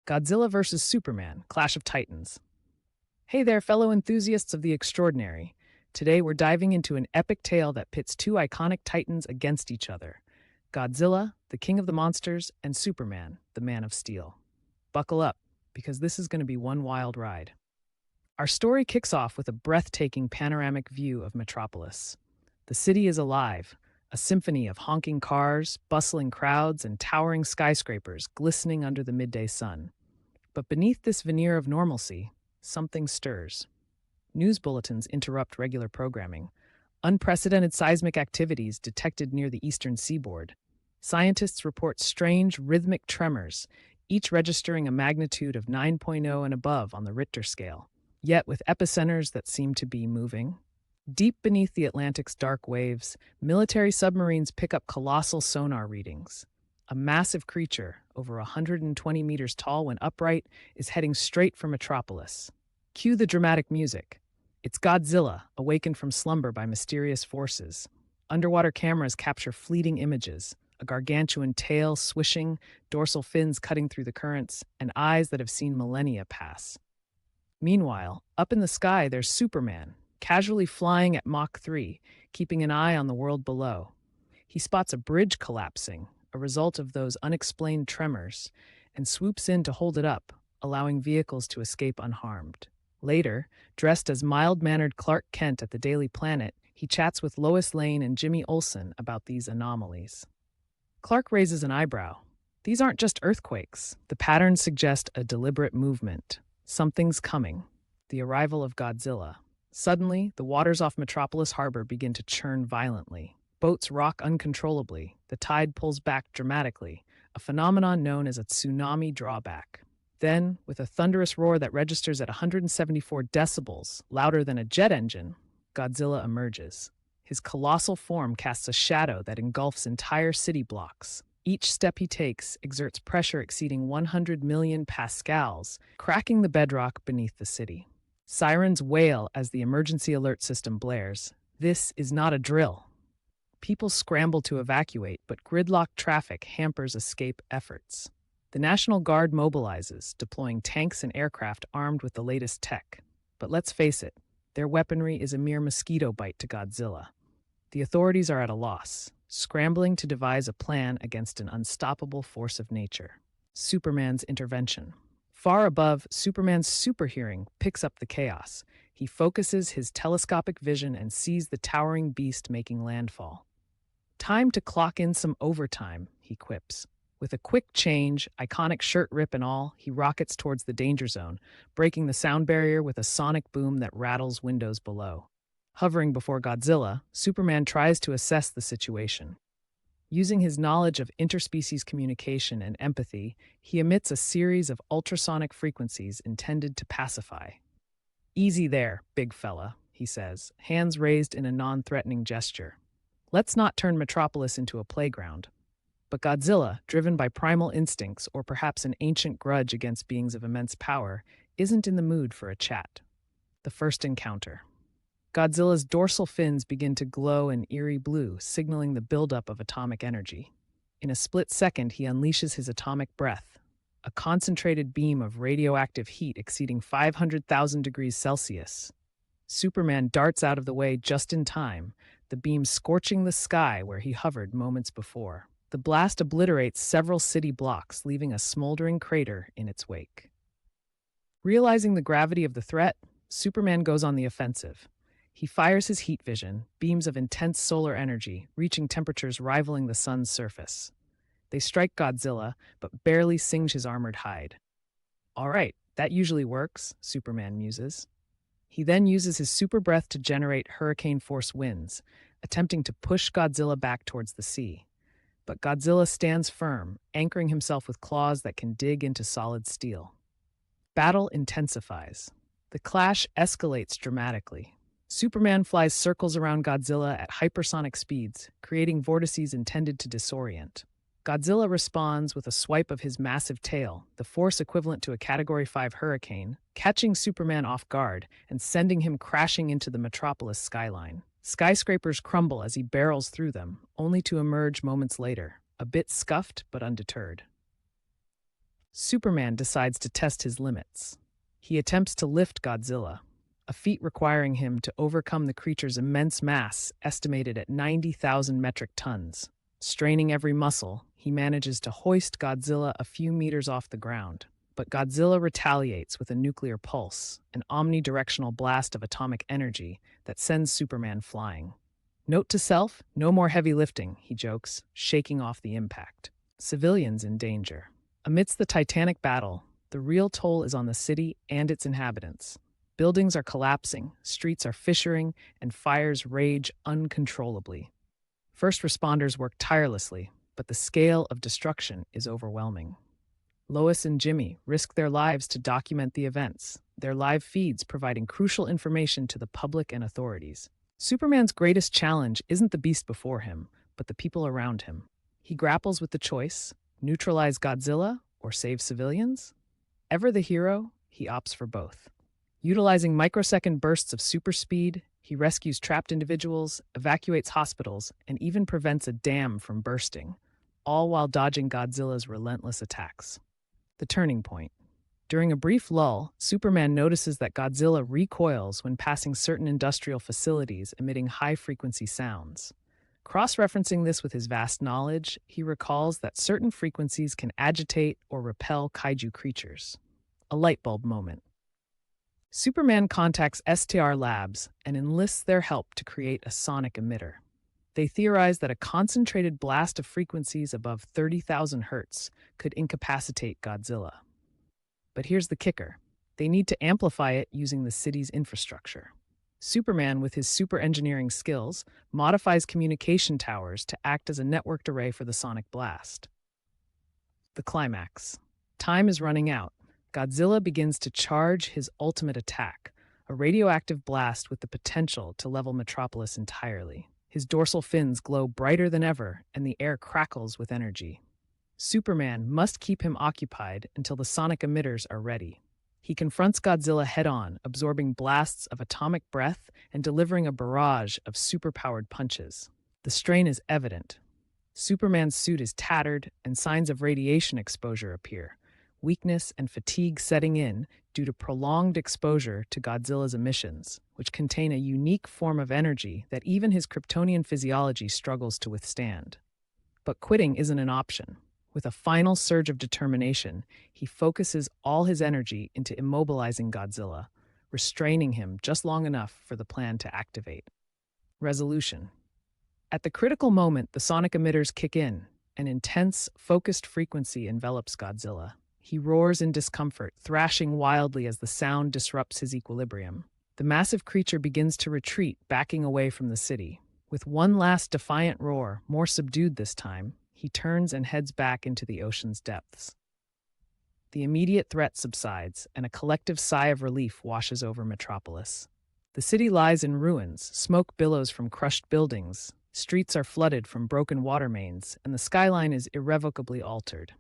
Godzilla vs. Superman, Clash of Titans. Hey there, fellow enthusiasts of the extraordinary. Today we're diving into an epic tale that pits two iconic titans against each other: Godzilla, the king of the monsters, and Superman, the man of steel. Buckle up, because this is going to be one wild ride. Our story kicks off with a breathtaking panoramic view of Metropolis. The city is alive, a symphony of honking cars, bustling crowds, and towering skyscrapers glistening under the midday sun. But beneath this veneer of normalcy, something stirs. News bulletins interrupt regular programming. Unprecedented seismic activities detected near the eastern seaboard. Scientists report strange rhythmic tremors, each registering a magnitude of 9.0 and above on the Richter scale, yet with epicenters that seem to be moving. Deep beneath the Atlantic's dark waves, military submarines pick up colossal sonar readings. A massive creature, over 120 meters tall when upright, is heading straight for Metropolis. Cue the dramatic music. It's Godzilla, awakened from slumber by mysterious forces. Underwater cameras capture fleeting images, a gargantuan tail swishing, dorsal fins cutting through the currents, and eyes that have seen millennia pass. Meanwhile, up in the sky, there's Superman, casually flying at Mach 3, keeping an eye on the world below. He spots a bridge collapsing, a result of those unexplained tremors, and swoops in to hold it up, allowing vehicles to escape unharmed. Later, dressed as mild-mannered Clark Kent at the Daily Planet, he chats with Lois Lane and Jimmy Olsen about these anomalies. Clark raises an eyebrow. These aren't just earthquakes. The patterns suggest a deliberate movement. Something's coming. The arrival of Godzilla. Suddenly, the waters off Metropolis Harbor begin to churn violently. Boats rock uncontrollably. The tide pulls back dramatically, a phenomenon known as a tsunami drawback. Then, with a thunderous roar that registers at 174 decibels, louder than a jet engine, Godzilla emerges. His colossal form casts a shadow that engulfs entire city blocks. Each step he takes exerts pressure exceeding 100 million pascals, cracking the bedrock beneath the city. Sirens wail as the emergency alert system blares. This is not a drill. People scramble to evacuate, but gridlocked traffic hampers escape efforts. The National Guard mobilizes, deploying tanks and aircraft armed with the latest tech. But let's face it, their weaponry is a mere mosquito bite to Godzilla. The authorities are at a loss, scrambling to devise a plan against an unstoppable force of nature. Superman's intervention. Far above, Superman's superhearing picks up the chaos. He focuses his telescopic vision and sees the towering beast making landfall. "Time to clock in some overtime," he quips. With a quick change, iconic shirt rip and all, he rockets towards the danger zone, breaking the sound barrier with a sonic boom that rattles windows below. Hovering before Godzilla, Superman tries to assess the situation. Using his knowledge of interspecies communication and empathy, he emits a series of ultrasonic frequencies intended to pacify. "Easy there, big fella," he says, hands raised in a non-threatening gesture. "Let's not turn Metropolis into a playground." But Godzilla, driven by primal instincts or perhaps an ancient grudge against beings of immense power, isn't in the mood for a chat. The first encounter. Godzilla's dorsal fins begin to glow an eerie blue, signaling the buildup of atomic energy. In a split second, he unleashes his atomic breath, a concentrated beam of radioactive heat exceeding 500,000 degrees Celsius. Superman darts out of the way just in time, the beam scorching the sky where he hovered moments before. The blast obliterates several city blocks, leaving a smoldering crater in its wake. Realizing the gravity of the threat, Superman goes on the offensive. He fires his heat vision, beams of intense solar energy, reaching temperatures rivaling the sun's surface. They strike Godzilla, but barely singe his armored hide. "All right, that usually works," Superman muses. He then uses his super breath to generate hurricane-force winds, attempting to push Godzilla back towards the sea. But Godzilla stands firm, anchoring himself with claws that can dig into solid steel. Battle intensifies. The clash escalates dramatically. Superman flies circles around Godzilla at hypersonic speeds, creating vortices intended to disorient. Godzilla responds with a swipe of his massive tail, the force equivalent to a Category 5 hurricane, catching Superman off guard and sending him crashing into the Metropolis skyline. Skyscrapers crumble as he barrels through them, only to emerge moments later, a bit scuffed but undeterred. Superman decides to test his limits. He attempts to lift Godzilla, a feat requiring him to overcome the creature's immense mass, estimated at 90,000 metric tons. Straining every muscle, he manages to hoist Godzilla a few meters off the ground. But Godzilla retaliates with a nuclear pulse, an omnidirectional blast of atomic energy that sends Superman flying. Note to self, no more heavy lifting, he jokes, shaking off the impact. Civilians in danger. Amidst the titanic battle, the real toll is on the city and its inhabitants. Buildings are collapsing, streets are fissuring, and fires rage uncontrollably. First responders work tirelessly, but the scale of destruction is overwhelming. Lois and Jimmy risk their lives to document the events, their live feeds providing crucial information to the public and authorities. Superman's greatest challenge isn't the beast before him, but the people around him. He grapples with the choice: neutralize Godzilla or save civilians? Ever the hero, he opts for both. Utilizing microsecond bursts of super speed, he rescues trapped individuals, evacuates hospitals, and even prevents a dam from bursting, all while dodging Godzilla's relentless attacks. The turning point. During a brief lull, Superman notices that Godzilla recoils when passing certain industrial facilities emitting high-frequency sounds. Cross-referencing this with his vast knowledge, he recalls that certain frequencies can agitate or repel kaiju creatures. A light bulb moment. Superman contacts STR Labs and enlists their help to create a sonic emitter. They theorize that a concentrated blast of frequencies above 30,000 hertz could incapacitate Godzilla. But here's the kicker. They need to amplify it using the city's infrastructure. Superman, with his super engineering skills, modifies communication towers to act as a networked array for the sonic blast. The climax. Time is running out. Godzilla begins to charge his ultimate attack, a radioactive blast with the potential to level Metropolis entirely. His dorsal fins glow brighter than ever, and the air crackles with energy. Superman must keep him occupied until the sonic emitters are ready. He confronts Godzilla head-on, absorbing blasts of atomic breath and delivering a barrage of superpowered punches. The strain is evident. Superman's suit is tattered, and signs of radiation exposure appear, weakness and fatigue setting in due to prolonged exposure to Godzilla's emissions, which contain a unique form of energy that even his Kryptonian physiology struggles to withstand. But quitting isn't an option. With a final surge of determination, he focuses all his energy into immobilizing Godzilla, restraining him just long enough for the plan to activate. Resolution. At the critical moment, the sonic emitters kick in. An intense, focused frequency envelops Godzilla. He roars in discomfort, thrashing wildly as the sound disrupts his equilibrium. The massive creature begins to retreat, backing away from the city. With one last defiant roar, more subdued this time, he turns and heads back into the ocean's depths. The immediate threat subsides, and a collective sigh of relief washes over Metropolis. The city lies in ruins, smoke billows from crushed buildings, streets are flooded from broken water mains, and the skyline is irrevocably altered.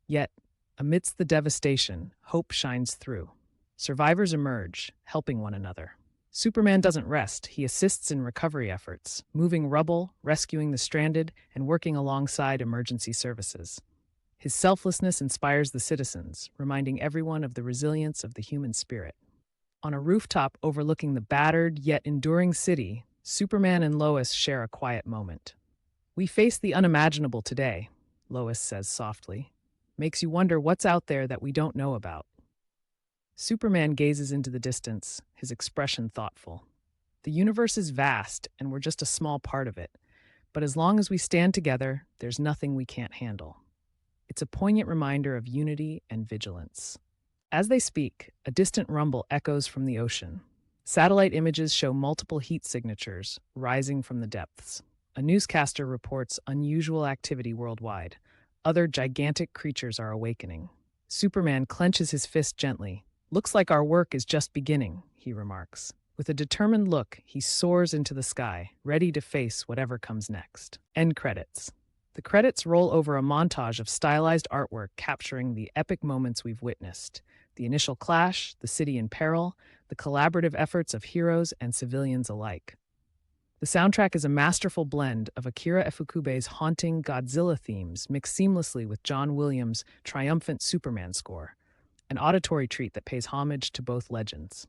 Yet, amidst the devastation, hope shines through. Survivors emerge, helping one another. Superman doesn't rest. He assists in recovery efforts, moving rubble, rescuing the stranded, and working alongside emergency services. His selflessness inspires the citizens, reminding everyone of the resilience of the human spirit. On a rooftop overlooking the battered yet enduring city, Superman and Lois share a quiet moment. "We face the unimaginable today," Lois says softly. "Makes you wonder what's out there that we don't know about." Superman gazes into the distance, his expression thoughtful. "The universe is vast, and we're just a small part of it. But as long as we stand together, there's nothing we can't handle." It's a poignant reminder of unity and vigilance. As they speak, a distant rumble echoes from the ocean. Satellite images show multiple heat signatures rising from the depths. A newscaster reports unusual activity worldwide. Other gigantic creatures are awakening. Superman clenches his fist gently. "Looks like our work is just beginning," he remarks. With a determined look, he soars into the sky, ready to face whatever comes next. End credits. The credits roll over a montage of stylized artwork capturing the epic moments we've witnessed. The initial clash, the city in peril, the collaborative efforts of heroes and civilians alike. The soundtrack is a masterful blend of Akira Ifukube's haunting Godzilla themes mixed seamlessly with John Williams' triumphant Superman score, an auditory treat that pays homage to both legends.